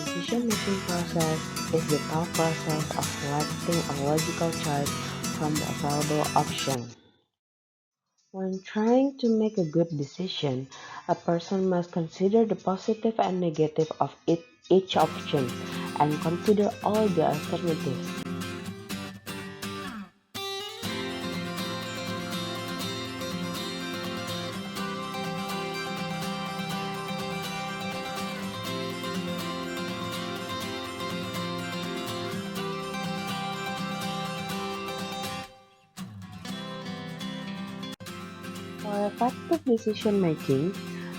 Decision-making process is the thought process of selecting a logical choice from the available options. When trying to make a good decision, a person must consider the positive and negative of each option and consider all the alternatives. For effective decision making,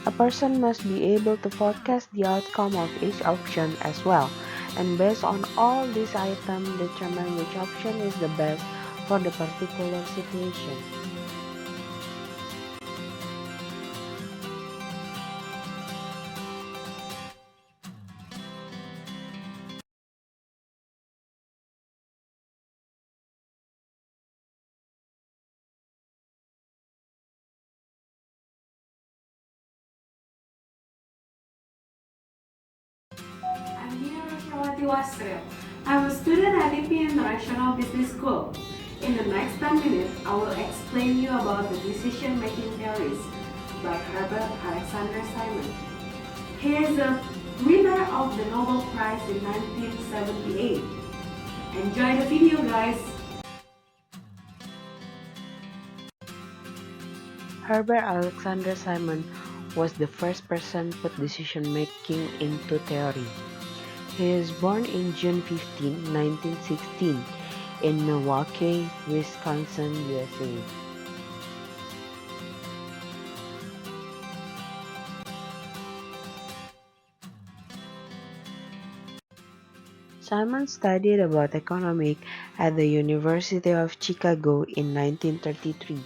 a person must be able to forecast the outcome of each option as well, and based on all these items determine which option is the best for the particular situation. I'm Mia Rosyawati Wasril. I'm a student at IPMI Business School. In the next 10 minutes, I will explain you about the decision-making theories by Herbert Alexander Simon. He is a winner of the Nobel Prize in 1978. Enjoy the video, guys! Herbert Alexander Simon was the first person to put decision making into theory. He was born in June 15, 1916 in Milwaukee, Wisconsin, USA. Simon studied about economics at the University of Chicago in 1933.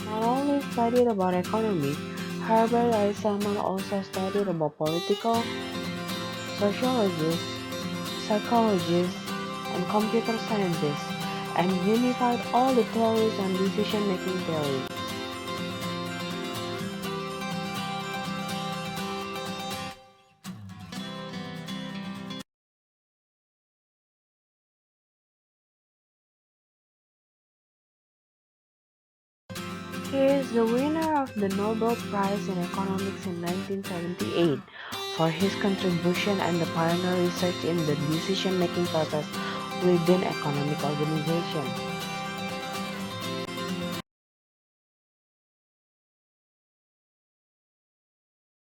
Not only studied about economy, Herbert I. Simon also studied about political, sociologists, psychologists, and computer scientists, and unified all the theories and decision-making theory. He is the winner of the Nobel Prize in Economics in 1978 for his contribution and the pioneer research in the decision-making process within economic organizations.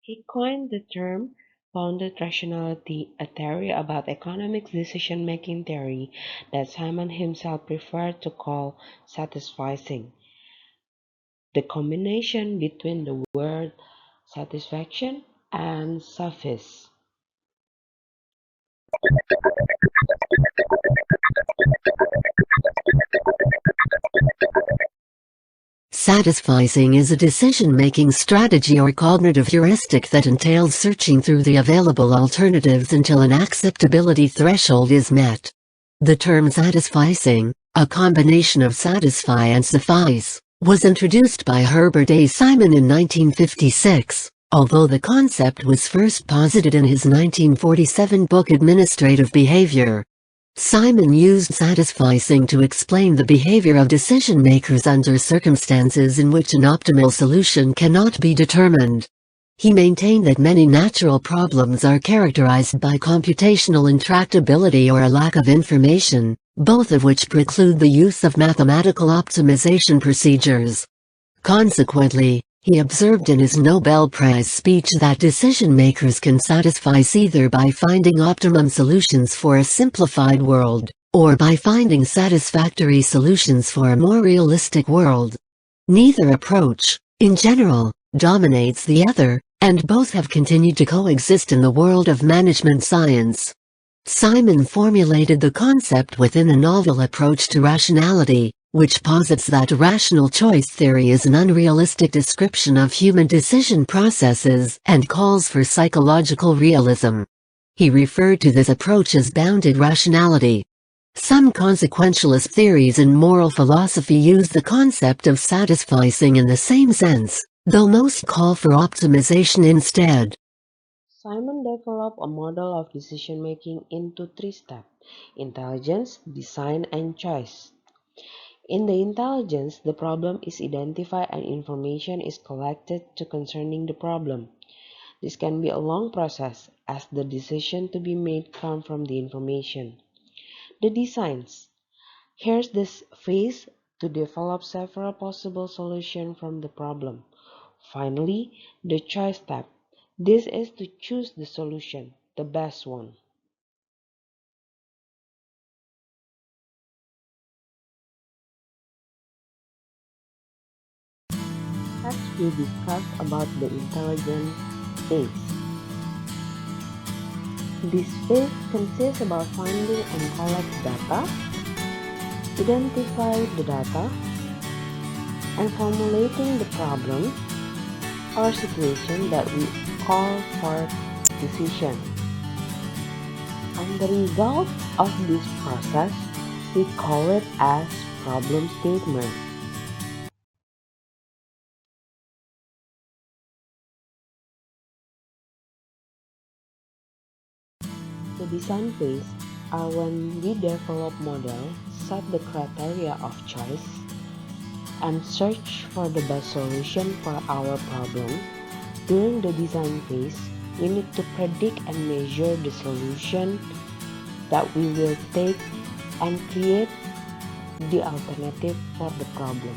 He coined the term bounded rationality, a theory about economics decision-making theory that Simon himself preferred to call satisficing. The combination between the word satisfaction and suffice. Satisficing is a decision-making strategy or cognitive heuristic that entails searching through the available alternatives until an acceptability threshold is met. The term satisficing, a combination of satisfy and suffice, was introduced by Herbert A. Simon in 1956, although the concept was first posited in his 1947 book Administrative Behavior. Simon used satisficing to explain the behavior of decision-makers under circumstances in which an optimal solution cannot be determined. He maintained that many natural problems are characterized by computational intractability or a lack of information, both of which preclude the use of mathematical optimization procedures. Consequently, he observed in his Nobel Prize speech that decision-makers can satisfice either by finding optimum solutions for a simplified world, or by finding satisfactory solutions for a more realistic world. Neither approach, in general, dominates the other, and both have continued to coexist in the world of management science. Simon formulated the concept within a novel approach to rationality, which posits that rational choice theory is an unrealistic description of human decision processes and calls for psychological realism. He referred to this approach as bounded rationality. Some consequentialist theories in moral philosophy use the concept of satisficing in the same sense, though most call for optimization instead. Simon developed a model of decision-making into three steps: intelligence, design, and choice. In the intelligence, the problem is identified and information is collected to concerning the problem. This can be a long process, as the decision to be made comes from the information. The designs. Here's this phase to develop several possible solutions from the problem. Finally, the choice step. This is to choose the solution, the best one. Next, we discuss about the intelligence phase. This phase consists about finding and collect data, identify the data, and formulating the problem or situation that we call for decision. And the result of this process, we call it as problem statement. The design phase are when we develop model, set the criteria of choice, and search for the best solution for our problem. During the design phase, we need to predict and measure the solution that we will take and create the alternative for the problem.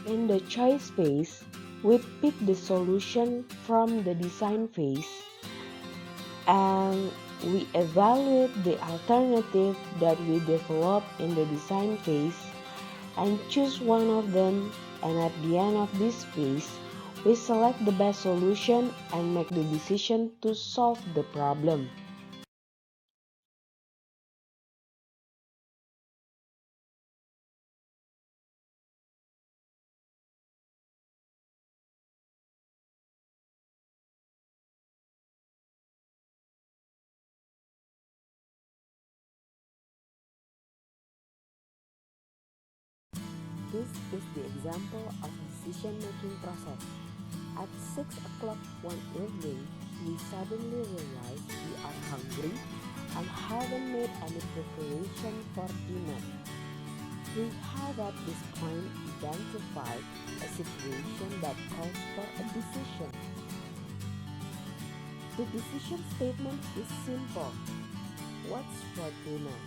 In the choice phase, we pick the solution from the design phase and we evaluate the alternative that we develop in the design phase and choose one of them, and at the end of this phase, we select the best solution and make the decision to solve the problem. This is the example of decision-making process. At 6 o'clock one evening, we suddenly realize we are hungry and haven't made any preparation for dinner. We have at this point identified a situation that calls for a decision. The decision statement is simple. What's for dinner?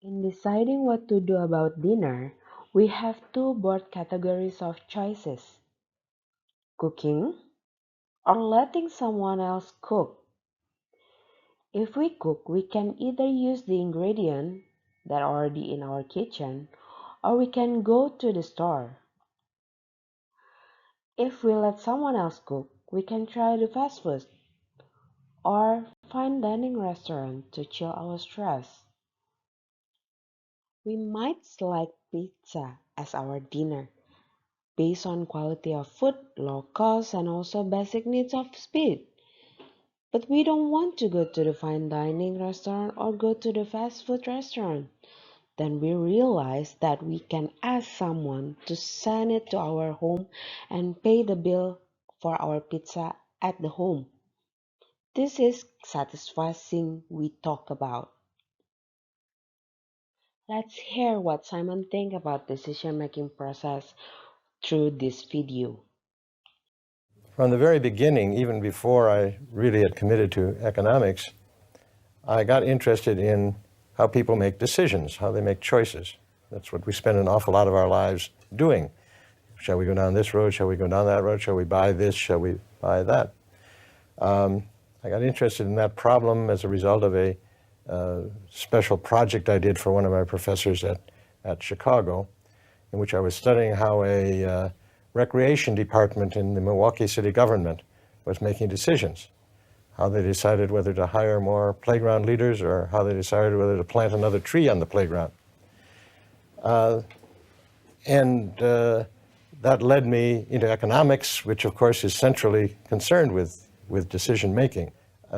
In deciding what to do about dinner, we have two broad categories of choices: cooking or letting someone else cook. If we cook, we can either use the ingredients that are already in our kitchen or we can go to the store. If we let someone else cook, we can try the fast food or fine dining restaurant to chill our stress. We might select pizza as our dinner based on quality of food, low cost, and also basic needs of speed. But we don't want to go to the fine dining restaurant or go to the fast food restaurant. Then we realize that we can ask someone to send it to our home and pay the bill for our pizza at the home. This is satisficing we talk about. Let's hear what Simon thinks about decision-making process through this video. From the very beginning, even before I really had committed to economics, I got interested in how people make decisions, how they make choices. That's what we spend an awful lot of our lives doing. Shall we go down this road? Shall we go down that road? Shall we buy this? Shall we buy that? I got interested in that problem as a result of a special project I did for one of my professors at Chicago, in which I was studying how a recreation department in the Milwaukee city government was making decisions, how they decided whether to hire more playground leaders or how they decided whether to plant another tree on the playground. That led me into economics, which of course is centrally concerned with decision making.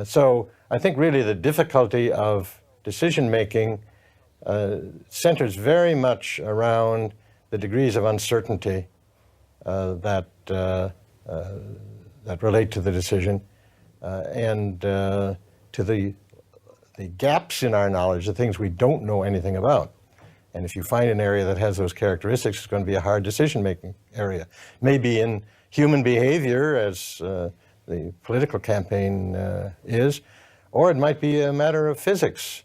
So I think really the difficulty of decision making centers very much around the degrees of uncertainty that relate to the decision and to the gaps in our knowledge, the things we don't know anything about. And if you find an area that has those characteristics, it's going to be a hard decision-making area. Maybe in human behavior, as the political campaign is, or it might be a matter of physics.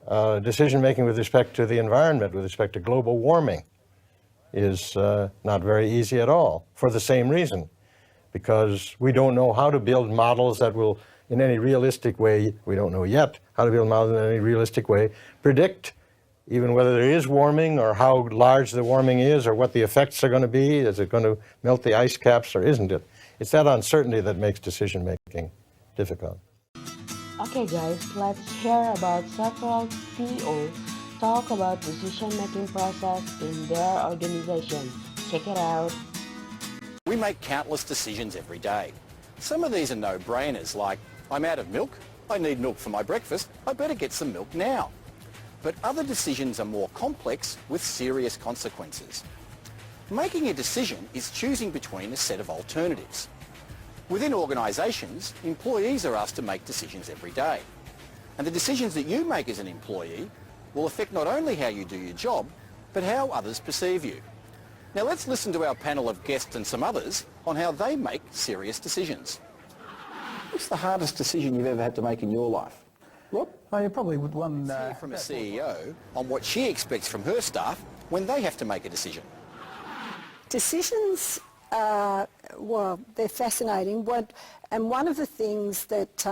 Decision-making with respect to the environment, with respect to global warming, is not very easy at all, for the same reason. Because we don't know how to build models that will, in any realistic way, we don't know yet how to build models in any realistic way, predict even whether there is warming or how large the warming is or what the effects are going to be. Is it going to melt the ice caps or isn't it? It's that uncertainty that makes decision making difficult. Okay guys, let's hear about several CEOs talk about decision-making process in their organization. Check it out. We make countless decisions every day. Some of these are no-brainers, like, I'm out of milk, I need milk for my breakfast, I better get some milk now. But other decisions are more complex with serious consequences. Making a decision is choosing between a set of alternatives. Within organisations, employees are asked to make decisions every day. And the decisions that you make as an employee will affect not only how you do your job, but how others perceive you. Now let's listen to our panel of guests and some others on how they make serious decisions. What's the hardest decision you've ever had to make in your life? Rob? Oh, you probably would one... Let's hear from a CEO on what she expects from her staff when they have to make a decision. Decisions, well, they're fascinating. And one of the things that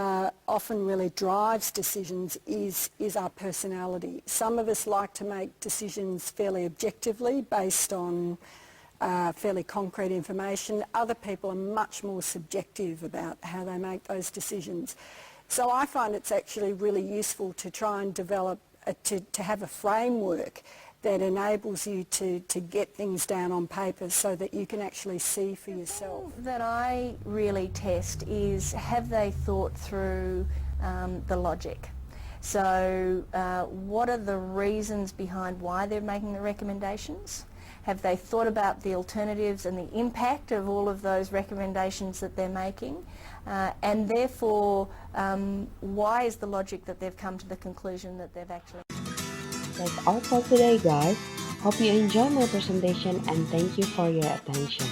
often really drives decisions is our personality. Some of us like to make decisions fairly objectively based on fairly concrete information. Other people are much more subjective about how they make those decisions. So I find it's actually really useful to try and develop, to have a framework that enables you to get things down on paper so that you can actually see for yourself. That I really test is, have they thought through the logic? So what are the reasons behind why they're making the recommendations? Have they thought about the alternatives and the impact of all of those recommendations that they're making? And therefore, why is the logic that they've come to the conclusion that they've actually... That's all for today guys. Hope you enjoyed my presentation and thank you for your attention.